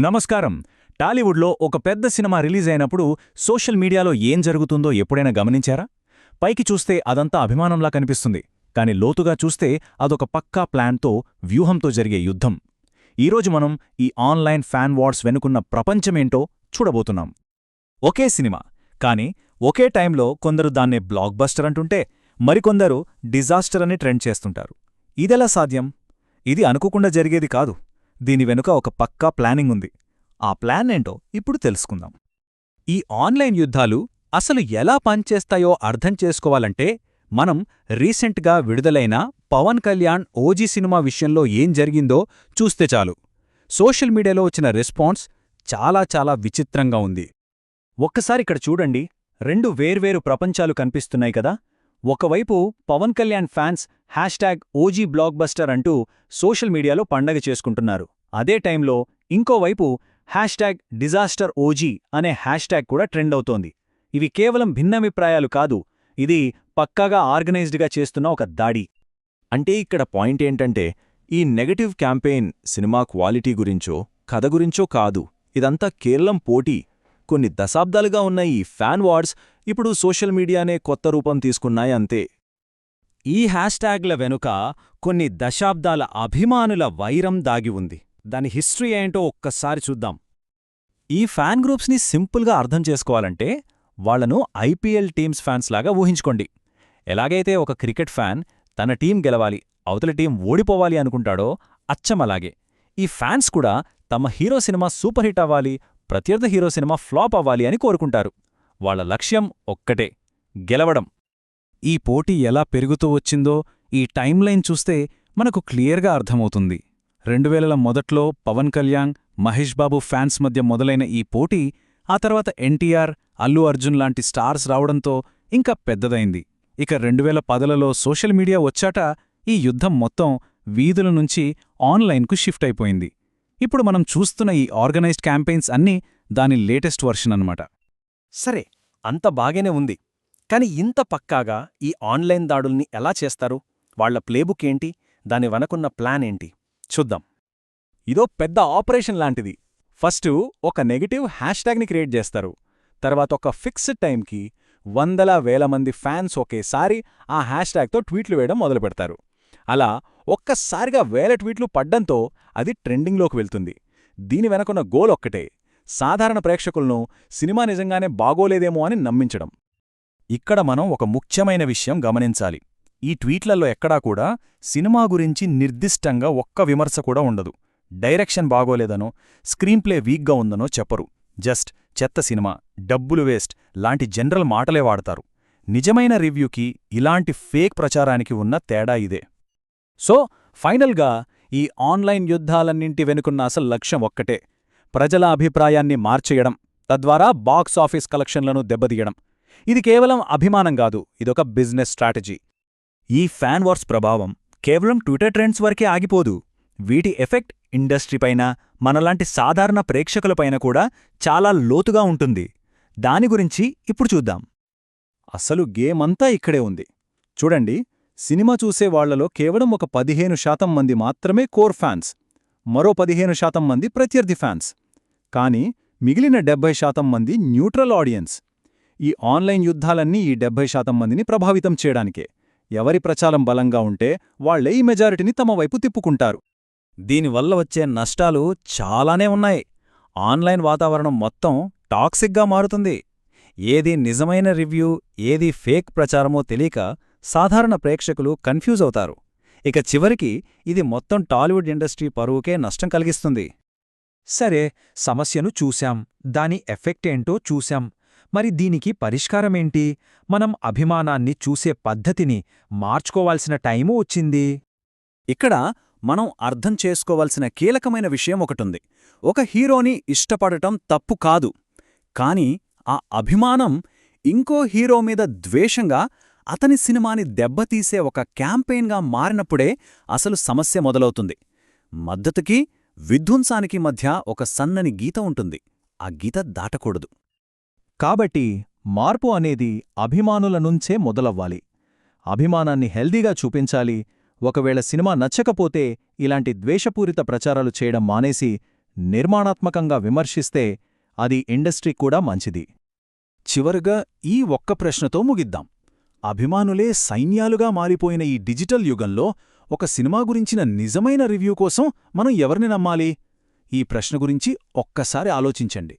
నమస్కారం. టాలీవుడ్లో ఒక పెద్ద సినిమా రిలీజ్ అయినప్పుడు సోషల్ మీడియాలో ఏం జరుగుతుందో ఎప్పుడైనా గమనించారా? పైకి చూస్తే అదంతా అభిమానంలా కనిపిస్తుంది, కాని లోతుగా చూస్తే అదొక పక్కా ప్లాన్తో, వ్యూహంతో జరిగే యుద్ధం. ఈరోజు మనం ఈ ఆన్లైన్ ఫ్యాన్ వార్స్ వెనుకున్న ప్రపంచమేంటో చూడబోతున్నాం. ఒకే సినిమా, కాని ఒకే టైంలో కొందరు దాన్నే బ్లాక్ బస్టర్ అంటుంటే మరికొందరు డిజాస్టర్ అని ట్రెండ్ చేస్తుంటారు. ఇదెలా సాధ్యం? ఇది అనుకోకుండా జరిగేది కాదు. దీని వెనుక ఒక పక్కా ప్లానింగ్ ఉంది. ఆ ప్లాన్ ఏంటో ఇప్పుడు తెలుసుకుందాం. ఈ ఆన్లైన్ యుద్ధాలు అసలు ఎలా పనిచేస్తాయో అర్థం చేసుకోవాలంటే మనం రీసెంట్గా విడుదలైన పవన్ కళ్యాణ్ ఓజీ సినిమా విషయంలో ఏం జరిగిందో చూస్తే చాలు. సోషల్ మీడియాలో వచ్చిన రెస్పాన్స్ చాలా విచిత్రంగా ఉంది. ఒక్కసారిక్కడ చూడండి, రెండు వేర్వేరు ప్రపంచాలు కనిపిస్తున్నాయి కదా. ఒకవైపు Pawan Kalyan fans OG blockbuster అంటూ సోషల్ మీడియాలో పండగ చేసుకుంటున్నారు. అదే టైంలో ఇంకోవైపు డిజాస్టర్ ఓజీ అనే హ్యాష్ట్యాగ్ కూడా ట్రెండ్ అవుతోంది. ఇవి కేవలం భిన్నాభిప్రాయాలు కాదు, ఇది పక్కాగా ఆర్గనైజ్డ్గా చేస్తున్న ఒక దాడి. అంటే ఇక్కడ పాయింట్ ఏంటంటే, ఈ నెగటివ్ క్యాంపెయిన్ సినిమా క్వాలిటీ గురించో కథ గురించో కాదు. ఇదంతా కేవలం పోటీ. కొన్ని దశాబ్దాలుగా ఉన్న ఈ ఫ్యాన్ వార్స్ ఇప్పుడు సోషల్ మీడియానే కొత్త రూపం తీసుకున్నాయి అంతే. ఈ హ్యాష్ట్యాగ్ల వెనుక కొన్ని దశాబ్దాల అభిమానుల వైరం దాగి ఉంది. దాని హిస్టరీ ఏంటో ఒక్కసారి చూద్దాం. ఈ ఫ్యాన్ గ్రూప్స్ని సింపుల్గా అర్థం చేసుకోవాలంటే వాళ్లను ఐపీఎల్ టీమ్స్ ఫ్యాన్స్ లాగా ఊహించుకోండి. ఎలాగైతే ఒక క్రికెట్ ఫ్యాన్ తన టీం గెలవాలి, అవతల టీం ఓడిపోవాలి అనుకుంటాడో అచ్చమలాగే ఈ ఫ్యాన్స్ కూడా తమ హీరో సినిమా సూపర్ హిట్ అవ్వాలి, ప్రత్యర్థి హీరో సినిమా ఫ్లాప్ అవ్వాలి అని కోరుకుంటారు. వాళ్ల లక్ష్యం ఒక్కటే, గెలవడం. ఈ పోటీ ఎలా పెరుగుతూ వచ్చిందో ఈ టైమ్లైన్ చూస్తే మనకు క్లియర్గా అర్థమవుతుంది. 2000ల మొదట్లో పవన్ కళ్యాణ్, మహేష్ బాబు ఫ్యాన్స్ మధ్య మొదలైన ఈ పోటీ ఆ తర్వాత ఎన్టీఆర్, అల్లు అర్జున్ లాంటి స్టార్స్ రావడంతో ఇంకా పెద్దదైంది. ఇక 2010లలో సోషల్ మీడియా వచ్చాట ఈ యుద్ధం మొత్తం వీధుల నుంచి ఆన్లైన్కు షిఫ్ట్ అయిపోయింది. ఇప్పుడు మనం చూస్తున్న ఈ ఆర్గనైజ్డ్ క్యాంపెయిన్స్ అన్నీ దాని లేటెస్ట్ వర్షన్ అన్నమాట. సరే, అంత బాగానే ఉంది. కాని ఇంత పక్కాగా ఈ ఆన్లైన్ దాడుల్ని ఎలా చేస్తారు? వాళ్ల ప్లేబుక్ ఏంటి? దాని వెనకున్న ప్లాన్ ఏంటి? చూద్దాం. ఇదో పెద్ద ఆపరేషన్ లాంటిది. ఫస్టు ఒక నెగటివ్ హ్యాష్ట్యాగ్ని క్రియేట్ చేస్తారు. తర్వాత ఒక ఫిక్స్డ్ టైంకి వందల వేల మంది ఫ్యాన్స్ ఒకేసారి ఆ హ్యాష్ట్యాగ్తో ట్వీట్లు వేయడం మొదలుపెడతారు. అలా ఒక్కసారిగా వేల ట్వీట్లు పడ్డంతో అది ట్రెండింగ్లోకి వెళ్తుంది. దీని వెనకున్న గోల్ ఒక్కటే, సాధారణ ప్రేక్షకులను సినిమా నిజంగానే బాగోలేదేమో అని నమ్మించడం. ఇక్కడ మనం ఒక ముఖ్యమైన విషయం గమనించాలి. ఈ ట్వీట్లలో ఎక్కడా కూడా సినిమా గురించి నిర్దిష్టంగా ఒక్క విమర్శ కూడా ఉండదు. డైరెక్షన్ బాగోలేదనో, స్క్రీన్ప్లే వీక్గా ఉందనో చెప్పరు. జస్ట్ చెత్త సినిమా, డబ్బులు వేస్ట్ లాంటి జనరల్ మాటలే వాడతారు. నిజమైన రివ్యూకి ఇలాంటి ఫేక్ ప్రచారానికి ఉన్న తేడా ఇదే. సో ఫైనల్గా ఈ ఆన్లైన్ యుద్ధాలన్నింటి వెనుకున్న అసలు లక్ష్యం ఒక్కటే, ప్రజల అభిప్రాయాన్ని మార్చేయడం, తద్వారా బాక్స్ ఆఫీస్ కలెక్షన్లను దెబ్బతీయడం. ఇది కేవలం అభిమానం కాదు, ఇదొక బిజినెస్ స్ట్రాటజీ. ఈ ఫ్యాన్ వార్స్ ప్రభావం కేవలం ట్విట్టర్ ట్రెండ్స్ వరకే ఆగిపోదు. వీటి ఎఫెక్ట్ ఇండస్ట్రీపైన, మనలాంటి సాధారణ ప్రేక్షకులపైన కూడా చాలా లోతుగా ఉంటుంది. దాని గురించి ఇప్పుడు చూద్దాం. అసలు గేమంతా ఇక్కడే ఉంది. చూడండి, సినిమా చూసే వాళ్లలో కేవలం ఒక 15% మంది మాత్రమే కోర్ ఫ్యాన్స్, మరో 15% మంది ప్రత్యర్థి ఫ్యాన్స్. కానీ మిగిలిన 70% మంది న్యూట్రల్ ఆడియన్స్. ఈ ఆన్లైన్ యుద్ధాలన్నీ ఈ 70% మందిని ప్రభావితం చేయడానికే. ఎవరి ప్రచారం బలంగా ఉంటే వాళ్లే ఈ మెజారిటీని తమ వైపు తిప్పుకుంటారు. దీనివల్ల వచ్చే నష్టాలు చాలానే ఉన్నాయి. ఆన్లైన్ వాతావరణం మొత్తం టాక్సిక్గా మారుతుంది. ఏది నిజమైన రివ్యూ, ఏది ఫేక్ ప్రచారమో తెలియక సాధారణ ప్రేక్షకులు కన్ఫ్యూజ్ అవుతారు. ఇక చివరికి ఇది మొత్తం టాలీవుడ్ ఇండస్ట్రీ పరువుకే నష్టం కలిగిస్తుంది. సరే, సమస్యను చూశాం, దాని ఎఫెక్ట్ ఏంటో చూశాం. మరి దీనికి పరిష్కారమేంటి? మనం అభిమానాన్ని చూసే పద్ధతిని మార్చుకోవాల్సిన టైము వచ్చింది. ఇక్కడ మనం అర్థం చేసుకోవాల్సిన కీలకమైన విషయం ఒకటుంది. ఒక హీరోని ఇష్టపడటం తప్పు కాదు, కాని ఆ అభిమానం ఇంకో హీరో మీద ద్వేషంగా, అతని సినిమాని దెబ్బతీసే ఒక క్యాంపెయిన్గా మారినప్పుడే అసలు సమస్య మొదలవుతుంది. మద్దతుకి, విధ్వంసానికి మధ్య ఒక సన్నని గీత ఉంటుంది. ఆ గీత దాటకూడదు. కాబట్టి మార్పు అనేది అభిమానుల నుంచే మొదలవ్వాలి. అభిమానాన్ని హెల్దీగా చూపించాలి. ఒకవేళ సినిమా నచ్చకపోతే ఇలాంటి ద్వేషపూరిత ప్రచారాలు చేయడం మానేసి నిర్మాణాత్మకంగా విమర్శిస్తే అది ఇండస్ట్రీ కూడా మంచిది. చివరగా ఈ ఒక్క ప్రశ్నతో ముగిద్దాం. అభిమానులే సైన్యాలుగా మారిపోయిన ఈ డిజిటల్ యుగంలో ఒక సినిమా గురించిన నిజమైన రివ్యూ కోసం మనం ఎవరిని నమ్మాలి? ఈ ప్రశ్న గురించి ఒక్కసారి ఆలోచించండి.